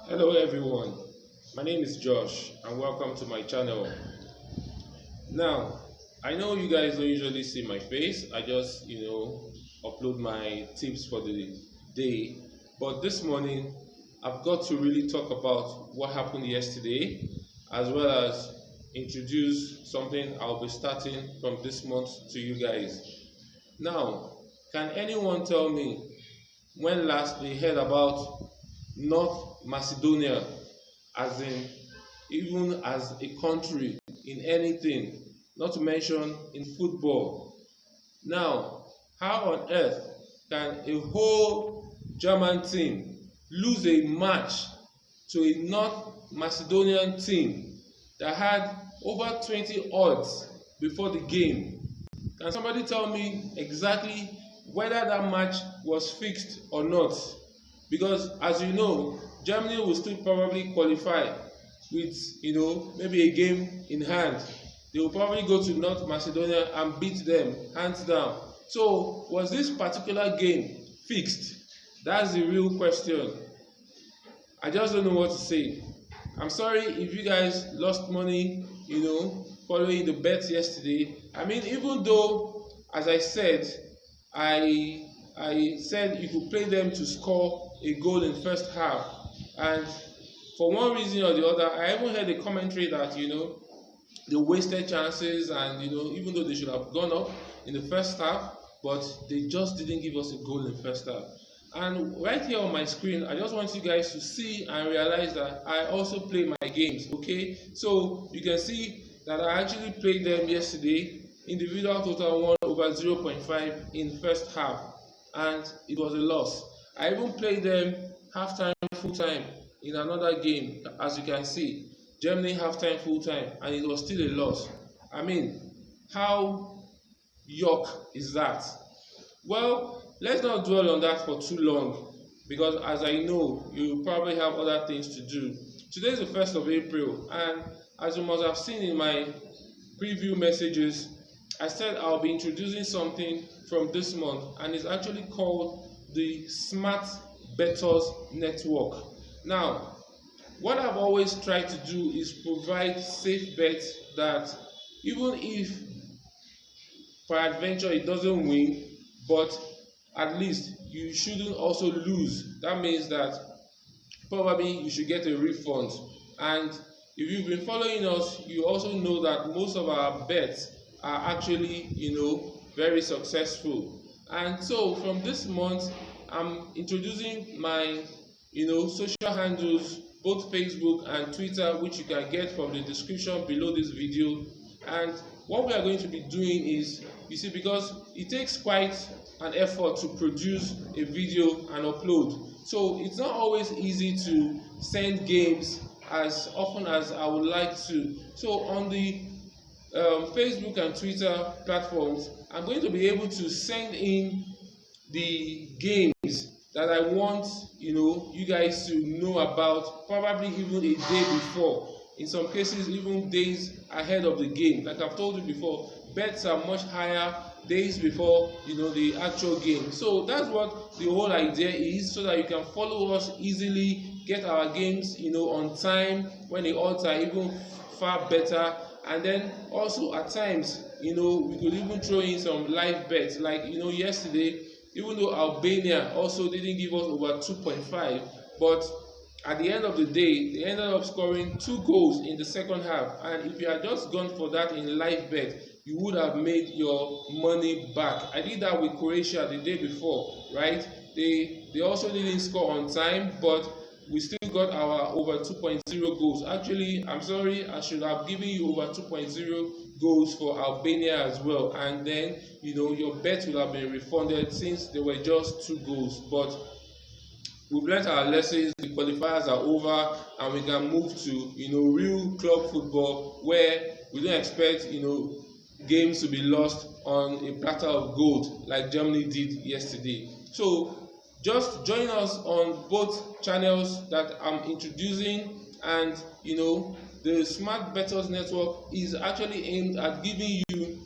Hello everyone, my name is Josh and welcome to my channel. Now, I know you guys don't usually see my face. I just, upload my tips for the day. But this morning, I've got to really talk about what happened yesterday, as well as introduce something I'll be starting from this month to you guys. Now, can anyone tell me when last they heard about North Macedonia, as in even as a country in anything, not to mention in football? Now, how on earth can a whole German team lose a match to a North Macedonian team that had over 20 odds before the game? Can somebody tell me exactly whether that match was fixed or not? Because as you know, Germany will still probably qualify with maybe a game in hand. They will probably go to North Macedonia and beat them hands down. So was this particular game fixed? That's the real question. I just don't know what to say. I'm sorry if you guys lost money, following the bets yesterday. I mean, even though, as I said, I said you could play them to score a goal in first half, and for one reason or the other, I even heard a commentary that they wasted chances, and even though they should have gone up in the first half, but they just didn't give us a goal in first half. And right here on my screen, I just want you guys to see and realize that I also play my games. Okay, so you can see that I actually played them yesterday. Individual total 1/0.5 in first half, and it was a loss. I even played them halftime, full time in another game. As you can see, Germany halftime, full time, and it was still a loss. I mean, how yuck is that? Well, let's not dwell on that for too long, because as I know, you probably have other things to do. Today is the 1st of April, and as you must have seen in my preview messages, I said I'll be introducing something from this month, and it's actually called the Smart Bettors Network. Now, what I've always tried to do is provide safe bets that even if peradventure it doesn't win, but at least you shouldn't also lose. That means that probably you should get a refund. And if you've been following us, you also know that most of our bets are actually very successful. And so from this month, I'm introducing my social handles, both Facebook and Twitter, which you can get from the description below this video. And what we are going to be doing is, you see, because it takes quite an effort to produce a video and upload, so it's not always easy to send games as often as I would like to. So on the Facebook and Twitter platforms, I'm going to be able to send in the games that I want you guys to know about, probably even a day before, in some cases even days ahead of the game. Like I've told you before, bets are much higher days before the actual game. So that's what the whole idea is, so that you can follow us easily, get our games on time when the odds are even far better. And then also at times we could even throw in some live bets, like yesterday, even though Albania also didn't give us over 2.5, but at the end of the day, they ended up scoring 2 goals in the second half. And if you had just gone for that in live bet, you would have made your money back. I did that with Croatia the day before, right? They also didn't score on time, but we still got our over 2.0 goals. Actually, I'm sorry, I should have given you over 2.0 goals for Albania as well, and then your bet would have been refunded since they were just 2 goals. But we've learned our lessons. The qualifiers are over, and we can move to real club football, where we don't expect games to be lost on a platter of gold like Germany did yesterday. So just join us on both channels that I'm introducing, and the Smart Bettors Network is actually aimed at giving you,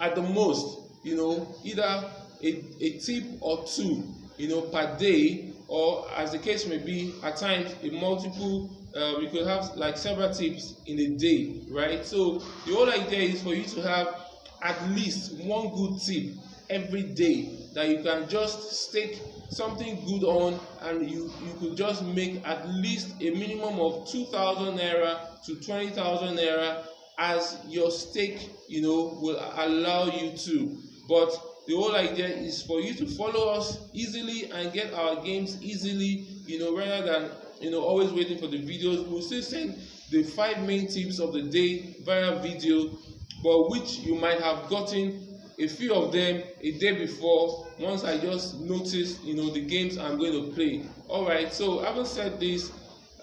at the most, either a tip or two per day or as the case may be, at times a multiple you could have like several tips in a day, right? So the whole idea is for you to have at least one good tip every day that you can just stake something good on, and you could just make at least a minimum of 2,000 naira to 20,000 naira as your stake, will allow you to. But the whole idea is for you to follow us easily and get our games easily, rather than always waiting for the videos. We'll still send the 5 main tips of the day via video, but which you might have gotten a few of them a day before, once I just noticed the games I'm going to play. Alright, so having said this,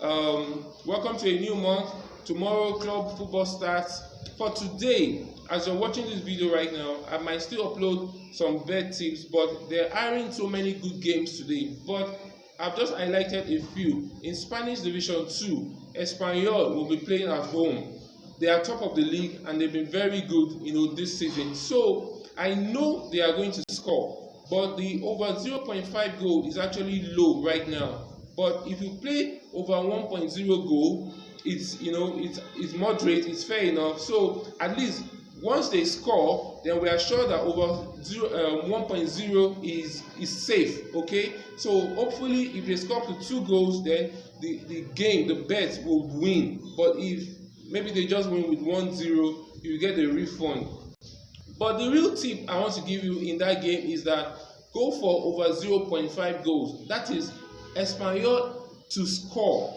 welcome to a new month. Tomorrow club football starts. For today, as you're watching this video right now, I might still upload some bet tips, but there aren't so many good games today. But I've just highlighted a few. In Spanish Division 2, Espanyol will be playing at home. They are top of the league and they've been very good, this season. So I know they are going to score, but the over 0.5 goal is actually low right now. But if you play over 1.0 goal, it's moderate, it's fair enough. So at least once they score, then we are sure that over 1.0 is safe. Okay, so hopefully if they score to 2 goals, then the bet will win. But if maybe they just win with 1-0, you get a refund. But the real tip I want to give you in that game is that go for over 0.5 goals. That is Espanyol to score,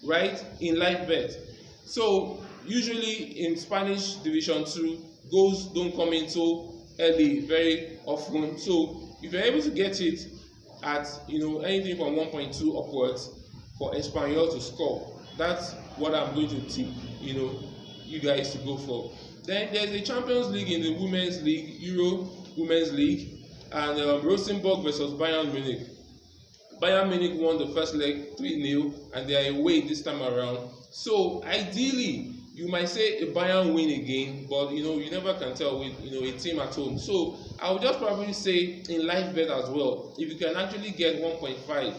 right, in live bet. So usually in Spanish Division 2, goals don't come in so early very often. So if you're able to get it at anything from 1.2 upwards for Espanyol to score, that's what I'm going to tip you guys to go for. Then there's the Champions League in the Women's League, Euro Women's League, and Rosenborg versus Bayern Munich. Bayern Munich won the first leg 3-0, and they are away this time around. So ideally, you might say a Bayern win again, but you never can tell with a team at home. So I would just probably say in live bet as well, if you can actually get 1.5,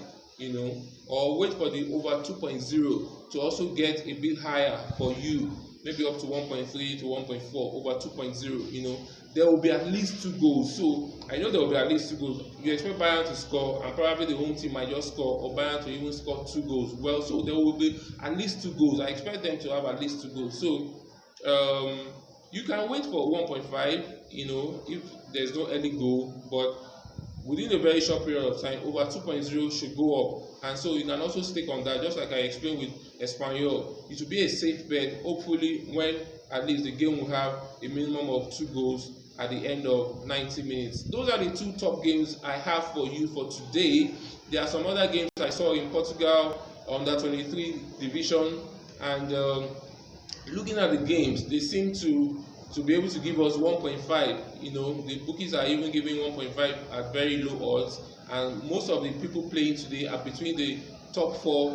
or wait for the over 2.0 to also get a bit higher for you, maybe up to 1.3 to 1.4 over 2.0, there will be at least 2 goals. So I know there will be at least 2 goals. You expect Bayern to score, and probably the home team might just score, or Bayern to even score 2 goals. Well, so there will be at least 2 goals. I expect them to have at least 2 goals. So you can wait for 1.5, if there's no early goal, but within a very short period of time, over 2.0 should go up. And so you can also stick on that, just like I explained with Espanyol. It will be a safe bet, hopefully, when at least the game will have a minimum of 2 goals at the end of 90 minutes. Those are the 2 top games I have for you for today. There are some other games I saw in Portugal, under 23 division, and looking at the games, they seem to be able to give us 1.5. The bookies are even giving 1.5 at very low odds, and most of the people playing today are between the top 4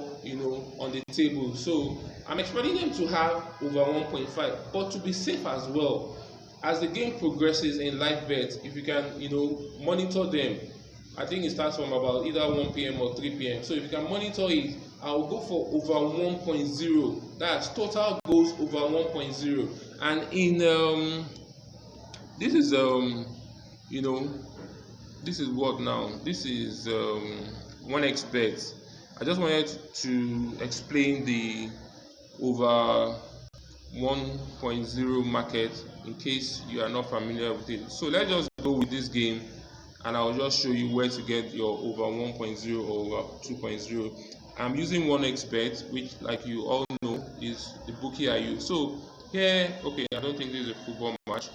on the table. So I'm expecting them to have over 1.5, but to be safe as well, as the game progresses in live bets, if you can monitor them, I think it starts from about either 1 p.m. or 3 p.m. So if you can monitor it, I'll go for over 1.0. That's total goals over 1.0. And in this is this is what now? This is 1xbet. I just wanted to explain the over 1.0 market in case you are not familiar with it. So let's just go with this game, and I'll just show you where to get your over 1.0 or over 2.0. I'm using 1xbet, which, like you all know, is the bookie I use. So here, okay, I don't think this is a football match.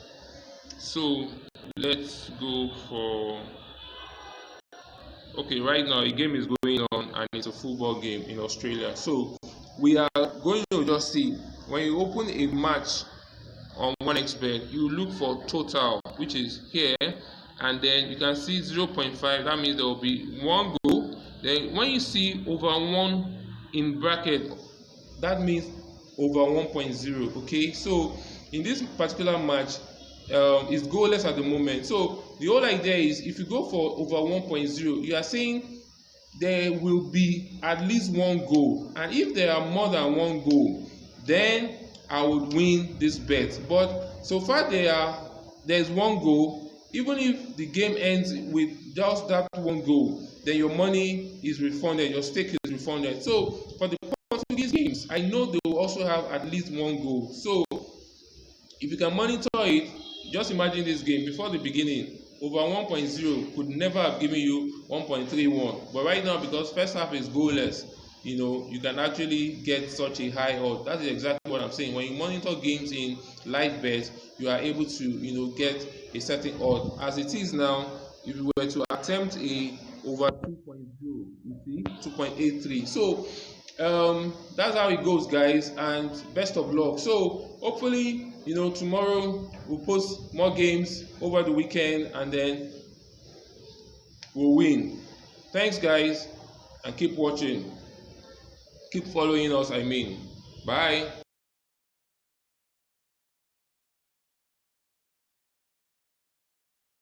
So let's go for, okay, right now a game is going on and it's a football game in Australia. So we are going to just see, when you open a match on 1xbet, you look for total, which is here, and then you can see 0.5. That means there will be 1 goal. Then when you see over 1 in bracket, that means over 1.0. okay, so in this particular match, it's goalless at the moment. So the whole idea is, if you go for over 1.0, you are saying there will be at least one goal, and if there are more than one goal, then I would win this bet. But so far there's one goal. Even if the game ends with just that one goal, then your money is refunded, your stake is refunded. So for the Portuguese games, I know they will also have at least one goal. So if you can monitor it, just imagine this game before the beginning, over 1.0 could never have given you 1.31. But right now, because first half is goalless, you can actually get such a high odd. That is exactly what I'm saying. When you monitor games in live bet, you are able to, get a certain odd. As it is now, if you were to attempt a over 2.0, you see 2.83. So that's how it goes, guys, and best of luck. So hopefully, tomorrow we'll post more games over the weekend, and then we'll win. Thanks, guys, and keep watching, keep following us. Bye.